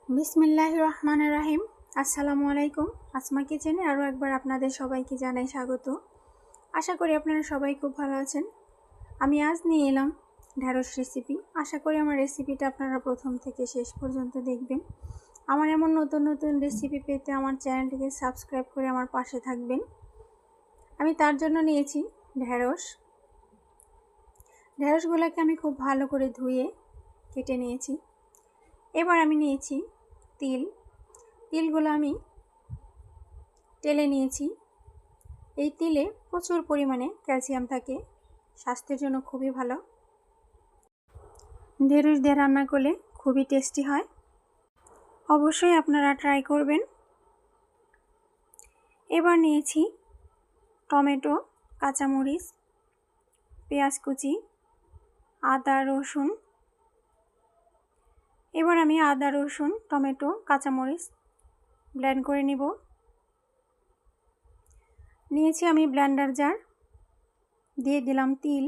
বিসমিল্লাহির রহমানির রহিম। আসসালামু আলাইকুম। আসমা কিচেনে আরও একবার আপনাদের সবাইকে জানাই স্বাগত। আশা করি আপনারা সবাই খুব ভালো আছেন। আমি আজ নিয়ে এলাম ঢ্যাঁড়স রেসিপি। আশা করি আমার রেসিপিটা আপনারা প্রথম থেকে শেষ পর্যন্ত দেখবেন। আমার এমন নতুন নতুন রেসিপি পেতে আমার চ্যানেলটিকে সাবস্ক্রাইব করে আমার পাশে থাকবেন। আমি তার জন্য নিয়েছি ঢ্যাঁড়সগুলোকে আমি খুব ভালো করে ধুয়ে কেটে নিয়েছি। এবার আমি নিয়েছি তিলগুলো আমি তেলে নিয়েছি। এই তিলে প্রচুর পরিমাণে ক্যালসিয়াম থাকে, স্বাস্থ্যের জন্য খুবই ভালো। ঢেঁড়স দিয়ে রান্না করলে খুবই টেস্টি হয়, অবশ্যই আপনারা ট্রাই করবেন। এবার নিয়েছি টমেটো, কাঁচামরিচ, পেঁয়াজ কুচি, আদা রসুন। এবার আমি আদা রসুন টমেটো কাঁচামরিচ ব্লেন্ড করে নিব। নিয়েছি আমি ব্লেন্ডার জার, দিয়ে দিলাম তিল,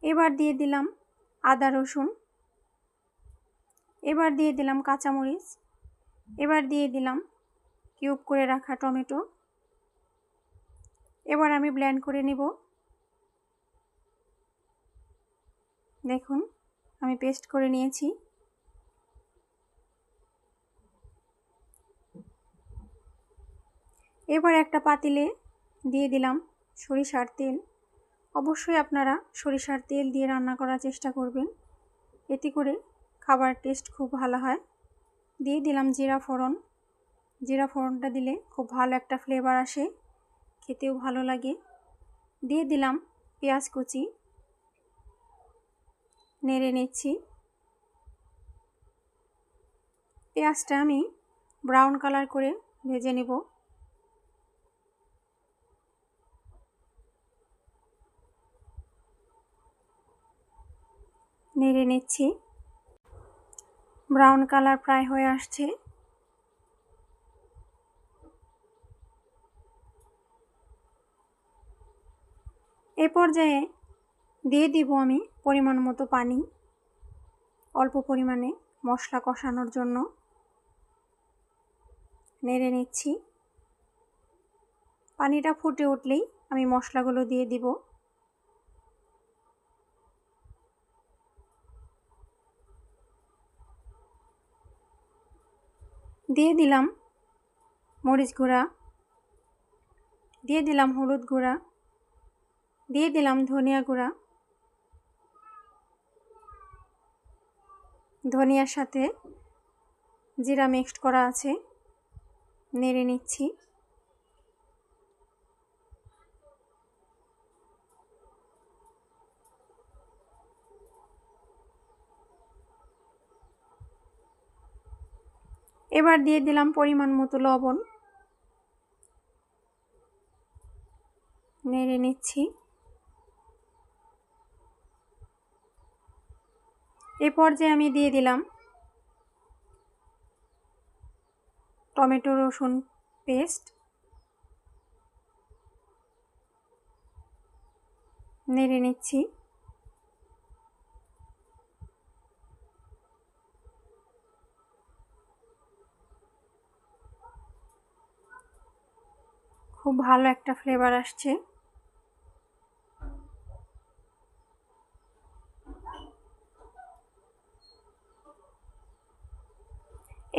এবার দিয়ে দিলাম আদা রসুন, এবার দিয়ে দিলাম কাঁচামরিচ, এবার দিয়ে দিলাম কিউব করে রাখা টমেটো। এবার আমি ব্লেন্ড করে নিব। দেখুন আমি পেস্ট করে নিয়েছি। এবার একটা পাতিলে দিয়ে দিলাম সরিষার তেল। অবশ্যই আপনারা সরিষার তেল দিয়ে রান্না করার চেষ্টা করবেন, এতে করে খাবার টেস্ট খুব ভালো হয়। দিয়ে দিলাম জিরা ফোড়ন। জিরা ফোড়নটা দিলে খুব ভালো একটা ফ্লেভার আসে, খেতেও ভালো লাগে। দিয়ে দিলাম পেঁয়াজ কুচি, নেড়ে নিচ্ছি। পেঁয়াজটা আমি ব্রাউন কালার করে ভেজে নেব। নেড়ে নিচ্ছি। ব্রাউন কালার প্রায় হয়ে আসছে। এ পর্যায়ে দিয়ে দিব আমি পরিমাণ মতো পানি, অল্প পরিমাণে মশলা কষানোর জন্য। নেড়ে নিচ্ছি। পানিটা ফুটে উঠলেই আমি মশলাগুলো দিয়ে দিব। দিয়ে দিলাম মরিচ গুঁড়া, দিয়ে দিলাম হলুদ গুঁড়া, দিয়ে দিলাম ধনিয়া গুঁড়া। ধনিয়ার সাথে জিরা মিক্সড করা আছে, নেড়ে নিচ্ছি। এবার দিয়ে দিলাম পরিমাণ মতো লবণ, নেড়ে নিচ্ছি। এ পর্যায়ে আমি দিয়ে দিলাম টমেটো রসুন পেস্ট, নেড়ে নিচ্ছি। খুব ভালো একটা ফ্লেভার আসছে।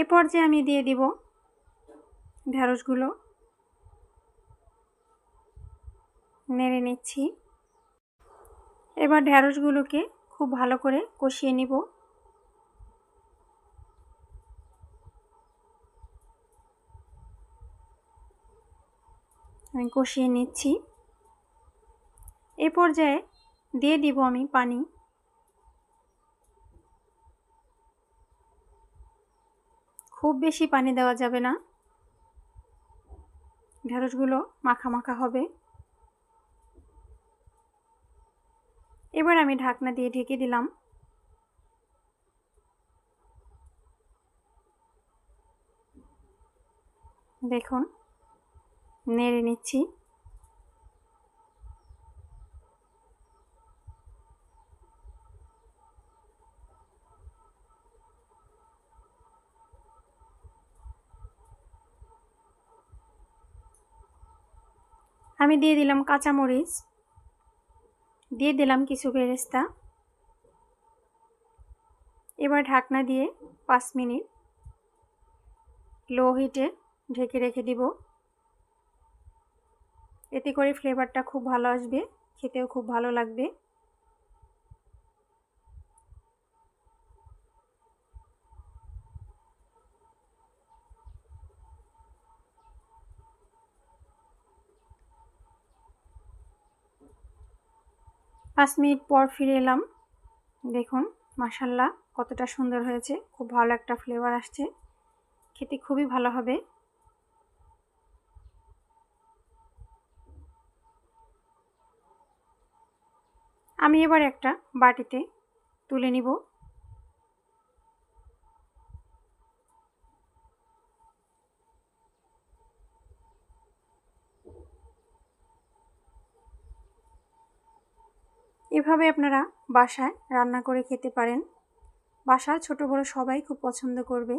এ পর্যায়ে আমি দিয়ে দিব ঢ্যাঁড়সগুলো, নেড়ে নিচ্ছি। এবার ঢ্যাঁড়সগুলোকে খুব ভালো করে কষিয়ে নিব। আমি কষিয়ে নিচ্ছি। এ পর্যায়ে দিয়ে দিব আমি পানি। খুব বেশি পানি দেওয়া যাবে না, ঢ্যাঁড়সগুলো মাখা মাখা হবে। এবার আমি ঢাকনা দিয়ে ঢেকে দিলাম। দেখুন নেড়ে নিচ্ছি। আমি দিয়ে দিলাম কাঁচামরিচ, দিয়ে দিলাম কিছু বেরেস্তা। এবার ঢাকনা দিয়ে 5 মিনিট লো হিটে ঢেকে রেখে দিব। এতে করে ফ্লেভারটা খুব ভালো আসবে, খেতেও খুব ভালো লাগবে। পাঁচ মিনিট পর ফিরে এলাম। দেখুন মাশাআল্লাহ কতটা সুন্দর হয়েছে, খুব ভালো একটা ফ্লেভার আসছে, খেতে খুবই ভালো হবে। আমি এবার একটা বাটিতে তুলে নিব। এভাবে আপনারা বাসায় রান্না করে খেতে পারেন। বাসার ছোট বড় সবাই খুব পছন্দ করবে।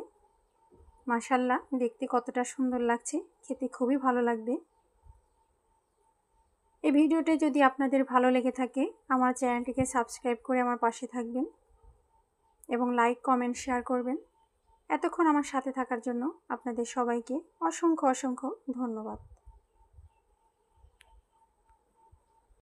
মাশাআল্লাহ দেখতে কতটা সুন্দর লাগছে, খেতে খুবই ভালো লাগবে। এই ভিডিওটি যদি আপনাদের ভালো লেগে থাকে আমার চ্যানেলটিকে সাবস্ক্রাইব করে আমার পাশে থাকবেন এবং লাইক কমেন্ট শেয়ার করবেন। এতক্ষণ আমার সাথে থাকার জন্য আপনাদের সবাইকে অসংখ্য ধন্যবাদ।